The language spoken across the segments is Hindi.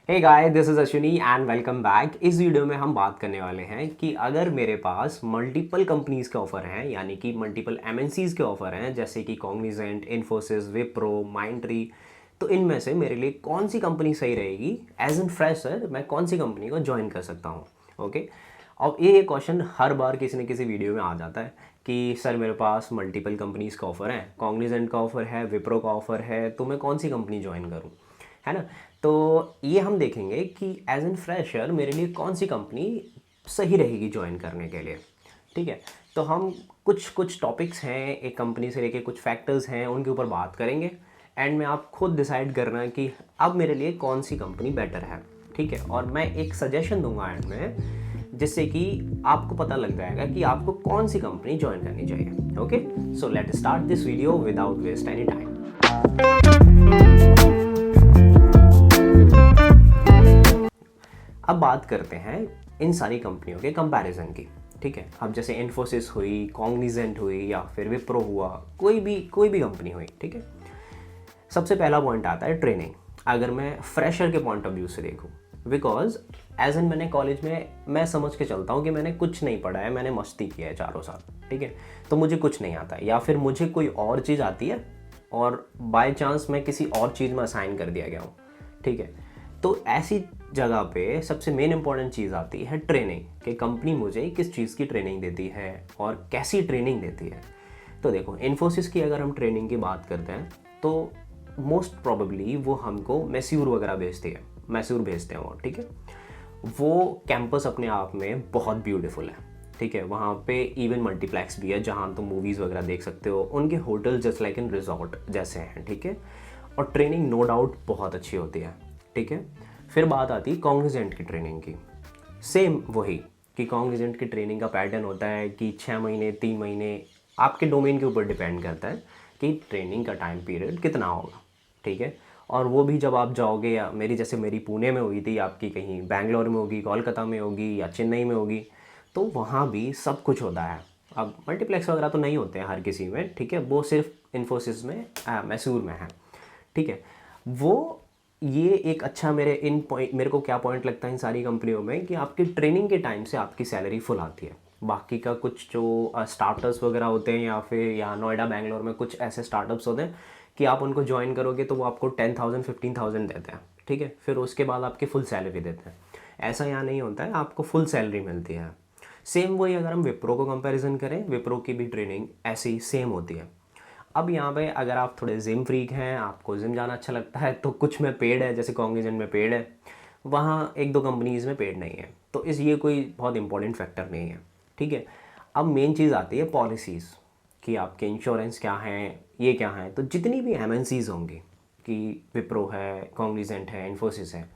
Hey guy, this is Ashwini and welcome back. इस वीडियो में हम बात करने वाले हैं कि अगर मेरे पास मल्टीपल कंपनीज़ के ऑफ़र हैं, यानी कि मल्टीपल एमएनसीज़ के ऑफ़र हैं, जैसे कि कॉग्निजेंट, इन्फोसिस, विप्रो, माइंडट्री, तो इनमें से मेरे लिए कौन सी कंपनी सही रहेगी। एज एन फ्रेशर मैं कौन सी कंपनी को ज्वाइन कर सकता हूँ। ओके। अब ये क्वेश्चन हर बार किसी न किसी वीडियो में आ जाता है कि सर मेरे पास मल्टीपल कंपनीज़ का ऑफ़र है, कॉग्निजेंट का ऑफ़र है, विप्रो का ऑफ़र है, तो मैं कौन सी कंपनी ज्वाइन करूँ, है ना। तो ये हम देखेंगे कि एज एन फ्रेशर मेरे लिए कौन सी कंपनी सही रहेगी ज्वाइन करने के लिए। ठीक है। तो हम कुछ कुछ टॉपिक्स हैं, एक कंपनी से लेके कुछ फैक्टर्स हैं, उनके ऊपर बात करेंगे। एंड में आप खुद डिसाइड करना कि अब मेरे लिए कौन सी कंपनी बेटर है। ठीक है। और मैं एक सजेशन दूंगा एंड में, जिससे कि आपको पता लग जाएगा कि आपको कौन सी कंपनी ज्वाइन करनी चाहिए। Okay. So let start this video without waste any time. अब बात करते हैं इन सारी कंपनियों के कंपैरिजन की। ठीक है। अब जैसे इन्फोसिस हुई, कॉग्निजेंट हुई, या फिर विप्रो हुआ, कोई भी कंपनी हुई। ठीक है। सबसे पहला पॉइंट आता है ट्रेनिंग। अगर मैं फ्रेशर के पॉइंट ऑफ व्यू से देखूं, बिकॉज एज एन मैंने कॉलेज में मैं समझ के चलता हूँ कि मैंने कुछ नहीं पढ़ा है, मैंने मस्ती किया है 4 साल। ठीक है। तो मुझे कुछ नहीं आता है, या फिर मुझे कोई और चीज़ आती है और बाय चांस मैं किसी और चीज़ में असाइन कर दिया गया हूँ। ठीक है। तो ऐसी जगह पे सबसे मेन इंपॉर्टेंट चीज़ आती है ट्रेनिंग, कि कंपनी मुझे किस चीज़ की ट्रेनिंग देती है और कैसी ट्रेनिंग देती है। तो देखो, इन्फोसिस की अगर हम ट्रेनिंग की बात करते हैं तो मोस्ट प्रोबेबली वो हमको मैसूर वगैरह भेजती है, मैसूर भेजते हैं वो। ठीक है। वो कैंपस अपने आप में बहुत ब्यूटीफुल है। ठीक है। वहाँ पे इवन मल्टीप्लेक्स भी है जहाँ तुम मूवीज़ वगैरह देख सकते हो। उनके hotel just like in resort जैसे हैं। ठीक है। और ट्रेनिंग नो डाउट बहुत अच्छी होती है। ठीक है। फिर बात आती है कॉग्निजेंट की ट्रेनिंग की। सेम वही, कि कॉग्निजेंट की ट्रेनिंग का पैटर्न होता है कि 6 महीने, 3 महीने, आपके डोमेन के ऊपर डिपेंड करता है कि ट्रेनिंग का टाइम पीरियड कितना होगा। ठीक है। और वो भी जब आप जाओगे, या मेरी पुणे में हुई थी, आपकी कहीं बैंगलोर में होगी, कोलकाता में होगी, या चेन्नई में होगी, तो वहाँ भी सब कुछ होता है। अब मल्टीप्लेक्स वगैरह तो नहीं होते हैं हर किसी में। ठीक है। वो सिर्फ इन्फोसिस में, मैसूर में है। ठीक है। वो ये एक अच्छा मेरे को क्या पॉइंट लगता है इन सारी कंपनियों में, कि आपकी ट्रेनिंग के टाइम से आपकी सैलरी फुल आती है। बाकी का कुछ जो स्टार्टअप्स वगैरह होते हैं, या फिर यहाँ नोएडा बैंगलोर में कुछ ऐसे स्टार्टअप्स होते हैं कि आप उनको ज्वाइन करोगे तो वो आपको 10,000 15,000 देते हैं। ठीक है। फिर उसके बाद आपकी फुल सैलरी देते हैं। ऐसा यहाँ नहीं होता है, आपको फुल सैलरी मिलती है। सेम वही अगर हम विप्रो को कंपैरिजन करें, विप्रो की भी ट्रेनिंग ऐसी ही सेम होती है। अब यहाँ पे अगर आप थोड़े जिम फ्रीक हैं, आपको जिम जाना अच्छा लगता है, तो कुछ में पेड है, जैसे कॉग्निजेंट में पेड है, वहाँ एक दो कंपनीज़ में पेड नहीं है। तो ये कोई बहुत इंपॉर्टेंट फैक्टर नहीं है। ठीक है। अब मेन चीज़ आती है पॉलिसीज़, कि आपके इंश्योरेंस क्या हैं, ये क्या हैं। तो जितनी भी एमएनसीज़ होंगी, कि विप्रो है, कॉग्निजेंट है, इन्फोसिस है,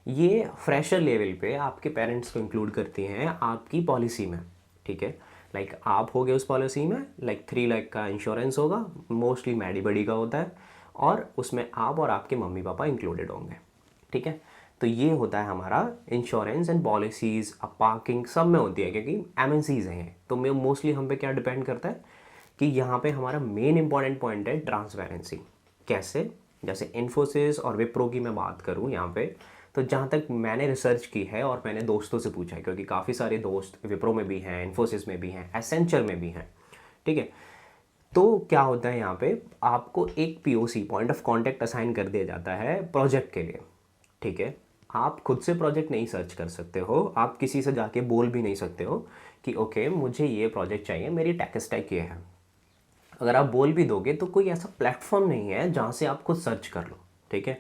ये फ्रेशर लेवल पे आपके पेरेंट्स को इंक्लूड करती हैं आपकी पॉलिसी में। ठीक है। लाइक आप हो गए उस पॉलिसी में, लाइक 3 लाख का इंश्योरेंस होगा, मोस्टली मैडी बडी का होता है, और उसमें आप और आपके मम्मी पापा इंक्लूडेड होंगे। ठीक है। तो ये होता है हमारा इंश्योरेंस एंड पॉलिसीज़। अब पार्किंग सब में होती है, क्योंकि एमएनसीज़ हैं, तो मैं मोस्टली हम पे क्या डिपेंड करता है कि यहाँ पे हमारा मेन इंपॉर्टेंट पॉइंट है ट्रांसपेरेंसी। कैसे? जैसे इन्फोसिस और विप्रो की मैं बात करूँ यहाँ पे, तो जहाँ तक मैंने रिसर्च की है और मैंने दोस्तों से पूछा है, क्योंकि काफ़ी सारे दोस्त विप्रो में भी हैं, इन्फोसिस में भी हैं, एसेंचर में भी हैं। ठीक है। तो क्या होता है यहाँ पे, आपको एक POC, point of contact, assign कर दिया जाता है प्रोजेक्ट के लिए। ठीक है। आप खुद से प्रोजेक्ट नहीं सर्च कर सकते हो, आप किसी से जाके बोल भी नहीं सकते हो कि ओके मुझे ये प्रोजेक्ट चाहिए, मेरी टेक स्टैक ये है। अगर आप बोल भी दोगे तो कोई ऐसा प्लेटफॉर्म नहीं है जहाँ से आप खुद सर्च कर लो। ठीक है।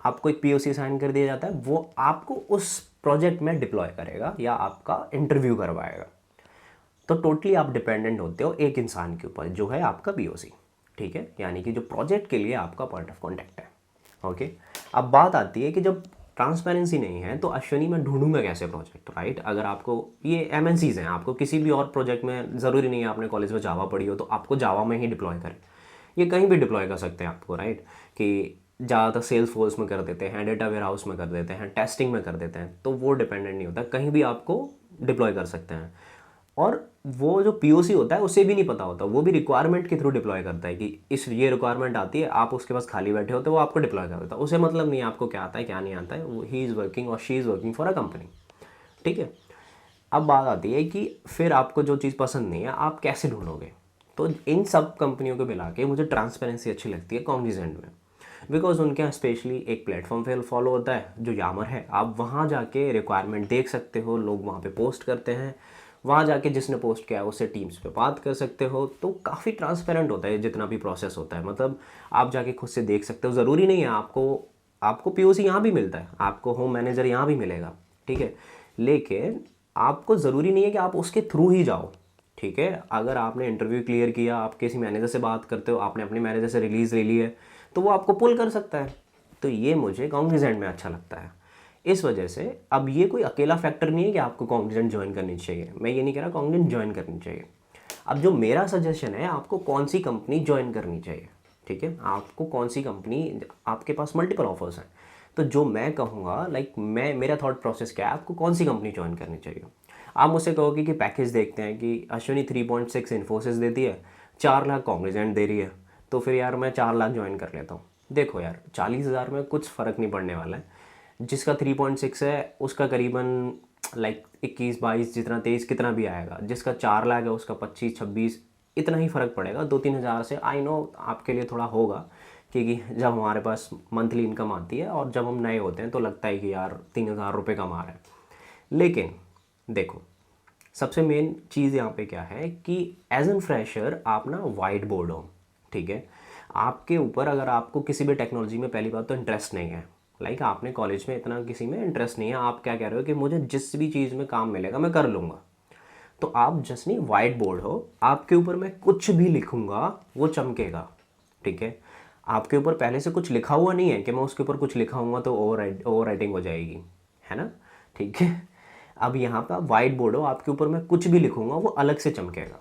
आपको एक पीओसी साइन कर दिया जाता है, वो आपको उस प्रोजेक्ट में डिप्लॉय करेगा या आपका इंटरव्यू करवाएगा। तो टोटली आप डिपेंडेंट होते हो एक इंसान के ऊपर, जो है आपका पीओसी। ठीक है। यानी कि जो प्रोजेक्ट के लिए आपका पॉइंट ऑफ कॉन्टैक्ट है। ओके। अब बात आती है कि जब ट्रांसपेरेंसी नहीं है तो अश्विनी मैं ढूंढूंगा कैसे प्रोजेक्ट, राइट। अगर आपको ये एमएनसीज हैं, आपको किसी भी और प्रोजेक्ट में, ज़रूरी नहीं है आपने कॉलेज में जावा पढ़ी हो तो आपको जावा में ही डिप्लॉय करें। ये कहीं भी डिप्लॉय कर सकते हैं आपको, राइट। कि ज़्यादातर सेल्स फोर्स में कर देते हैं, डेटा वेयर हाउस में कर देते हैं, टेस्टिंग में कर देते हैं, तो वो डिपेंडेंट नहीं होता, कहीं भी आपको डिप्लॉय कर सकते हैं। और वो जो पीओसी होता है उसे भी नहीं पता होता, वो भी रिक्वायरमेंट के थ्रू डिप्लॉय करता है कि इस ये रिक्वायरमेंट आती है, आप उसके पास खाली बैठे होते हो, वो आपको डिप्लॉय कर देता है, उसे मतलब नहीं है आपको क्या आता है क्या नहीं आता है, ही इज़ वर्किंग और she is working for a company. ठीक है, अब बात आती है कि फिर आपको जो चीज़ पसंद नहीं है आप कैसे ढूंढोगे। तो इन सब कंपनियों को मिला के मुझे ट्रांसपेरेंसी अच्छी लगती है कॉग्निजेंट में, बिकॉज उनके यहाँ स्पेशली एक प्लेटफॉर्म पे फॉलो होता है जो यामर है, आप वहाँ जाके रिक्वायरमेंट देख सकते हो, लोग वहाँ पे पोस्ट करते हैं, वहाँ जाके जिसने पोस्ट किया है उससे टीम्स पे बात कर सकते हो, तो काफ़ी ट्रांसपेरेंट होता है जितना भी प्रोसेस होता है, मतलब आप जाके खुद से देख सकते हो, ज़रूरी नहीं है आपको पीओसी यहाँ भी मिलता है, आपको होम मैनेजर यहाँ भी मिलेगा, ठीक है, लेकिन आपको ज़रूरी नहीं है कि आप उसके थ्रू ही जाओ। ठीक है, अगर आपने इंटरव्यू क्लियर किया, आप किसी मैनेजर से बात करते हो, आपने अपने मैनेजर से रिलीज़ ले ली है, तो वो आपको पुल कर सकता है। तो ये मुझे कॉग्निजेंट में अच्छा लगता है। इस वजह से अब ये कोई अकेला फैक्टर नहीं है कि आपको कॉग्निजेंट ज्वाइन करनी चाहिए, मैं ये नहीं कह रहा कॉग्निजेंट ज्वाइन करनी चाहिए। अब जो मेरा सजेशन है, आपको कौन सी कंपनी ज्वाइन करनी चाहिए, ठीक है, आपको कौन सी कंपनी, आपके पास मल्टीपल ऑफर्स हैं, तो जो मैं कहूँगा मेरा थॉट प्रोसेस क्या है, आपको कौन सी कंपनी ज्वाइन करनी चाहिए। आप मुझसे कहोगे कि पैकेज देखते हैं कि अश्विनी 3.6 इन्फोसिस देती है, 4 लाख कॉग्निजेंट दे रही है, तो फिर यार मैं 4 लाख ज्वाइन कर लेता हूँ। देखो यार 40,000 में कुछ फ़र्क नहीं पड़ने वाला है, जिसका 3.6 है उसका करीबन लाइक 21-22 जितना 23 कितना भी आएगा, जिसका 4 लाख है उसका 25-26 इतना ही फ़र्क पड़ेगा 2-3 हज़ार से। आई नो आपके लिए थोड़ा होगा, क्योंकि जब हमारे पास मंथली इनकम आती है और जब हम नए होते हैं तो लगता है कि यार 3,000 रुपये कमा रहे हैं, लेकिन देखो सबसे मेन चीज़ यहाँ पे क्या है कि एज एन फ्रेशर आप ना वाइट बोर्ड हो, ठीक है, आपके ऊपर अगर आपको किसी भी टेक्नोलॉजी में पहली बात तो इंटरेस्ट नहीं है, लाइक आपने कॉलेज में इतना किसी में इंटरेस्ट नहीं है, आप क्या कह रहे हो कि मुझे जिस भी चीज़ में काम मिलेगा मैं कर लूँगा, तो आप जस्ट नहीं वाइट बोर्ड हो, आपके ऊपर मैं कुछ भी लिखूँगा वो चमकेगा। ठीक है, आपके ऊपर पहले से कुछ लिखा हुआ नहीं है कि मैं उसके ऊपर कुछ लिखा हूँ तो ओवर राइटिंग हो जाएगी, है ना। ठीक है, अब यहाँ पे आप वाइट बोर्ड हो, आपके ऊपर मैं कुछ भी लिखूँगा वो अलग से चमकेगा।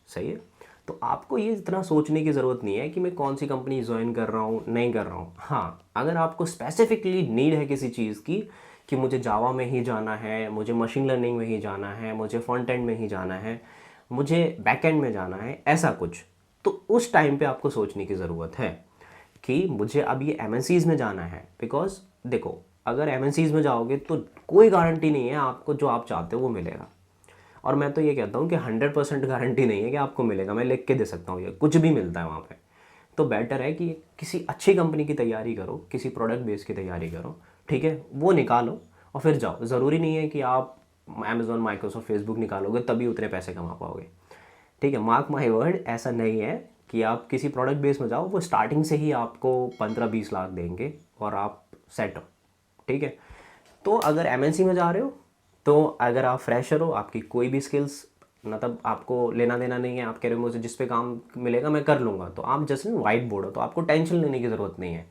सही है, तो आपको ये इतना सोचने की ज़रूरत नहीं है कि मैं कौन सी कंपनी ज्वाइन कर रहा हूँ नहीं कर रहा हूँ। हाँ, अगर आपको स्पेसिफिकली नीड है किसी चीज़ की कि मुझे जावा में ही जाना है, मुझे मशीन लर्निंग में ही जाना है, मुझे फ्रंट एंड में ही जाना है, मुझे बैक एंड में जाना है, ऐसा कुछ, तो उस टाइम पे आपको सोचने की ज़रूरत है कि मुझे अब ये एमएनसीज़ में जाना है। बिकॉज देखो अगर एमएनसीज़ में जाओगे तो कोई गारंटी नहीं है आपको जो आप चाहते हो वो मिलेगा, और मैं तो ये कहता हूँ कि 100% गारंटी नहीं है कि आपको मिलेगा, मैं लिख के दे सकता हूँ ये कुछ भी मिलता है वहाँ पे। तो बेटर है कि किसी अच्छी कंपनी की तैयारी करो, किसी प्रोडक्ट बेस की तैयारी करो, ठीक है, वो निकालो और फिर जाओ। ज़रूरी नहीं है कि आप अमेज़ॉन, माइक्रोसॉफ्ट, फेसबुक निकालोगे तभी उतने पैसे कमा पाओगे। ठीक है, मार्क माई वर्ड, ऐसा नहीं है कि आप किसी प्रोडक्ट बेस में जाओ वो स्टार्टिंग से ही आपको 15-20 लाख देंगे और आप सेट हो। ठीक है, तो अगर एमएनसी में जा रहे हो, तो अगर आप फ्रेशर हो, आपकी कोई भी स्किल्स मतलब आपको लेना देना नहीं है, आप कह रहे हो मुझे जिस पे काम मिलेगा मैं कर लूँगा, तो आप जस्ट वाइट बोर्ड हो, तो आपको टेंशन लेने की ज़रूरत नहीं है।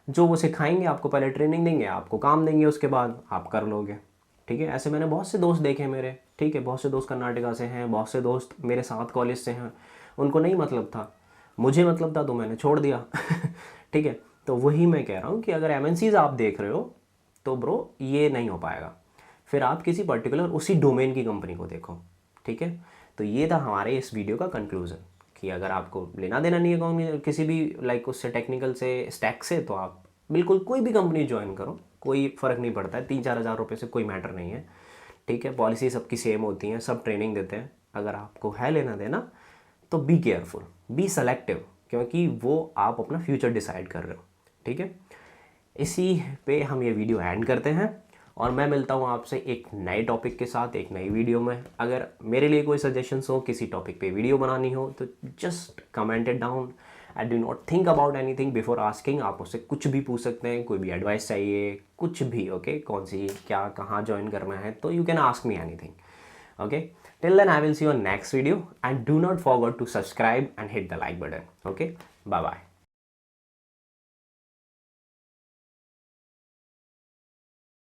जो वो सिखाएंगे आपको, पहले ट्रेनिंग देंगे, आपको काम देंगे, उसके बाद आप कर लोगे। ठीक है, ऐसे मैंने बहुत से दोस्त देखे मेरे, ठीक है, बहुत से दोस्त कर्नाटका से हैं, बहुत से दोस्त मेरे साथ कॉलेज से हैं, उनको नहीं मतलब था, मुझे मतलब था तो मैंने छोड़ दिया। ठीक है, तो वही मैं कह रहा हूँ कि अगर एमएनसीज़ आप देख रहे हो तो ब्रो ये नहीं हो पाएगा, फिर आप किसी पर्टिकुलर उसी डोमेन की कंपनी को देखो। ठीक है, तो ये था हमारे इस वीडियो का कंक्लूज़न कि अगर आपको लेना देना नहीं है किसी भी लाइक उससे टेक्निकल से स्टैक से, तो आप बिल्कुल कोई भी कंपनी ज्वाइन करो, कोई फ़र्क नहीं पड़ता है, 3-4 हज़ार रुपये से कोई मैटर नहीं है। ठीक है, पॉलिसी सबकी सेम होती हैं, सब ट्रेनिंग देते हैं। अगर आपको है लेना देना तो बी केयरफुल, बी सेलेक्टिव, क्योंकि वो आप अपना फ्यूचर डिसाइड कर रहे हो। ठीक है, इसी पे हम ये वीडियो एंड करते हैं और मैं मिलता हूँ आपसे एक नए टॉपिक के साथ एक नई वीडियो में। अगर मेरे लिए कोई सजेशंस हो, किसी टॉपिक पे वीडियो बनानी हो, तो just comment it down. I do not think about anything before asking. आप मुझसे कुछ भी पूछ सकते हैं, कोई भी एडवाइस चाहिए, कुछ भी, ओके, कौन सी क्या कहाँ ज्वाइन करना है, तो you can ask me anything. Okay, till then I will see you on next video and do not forget to subscribe and hit the like button. Okay, bye bye.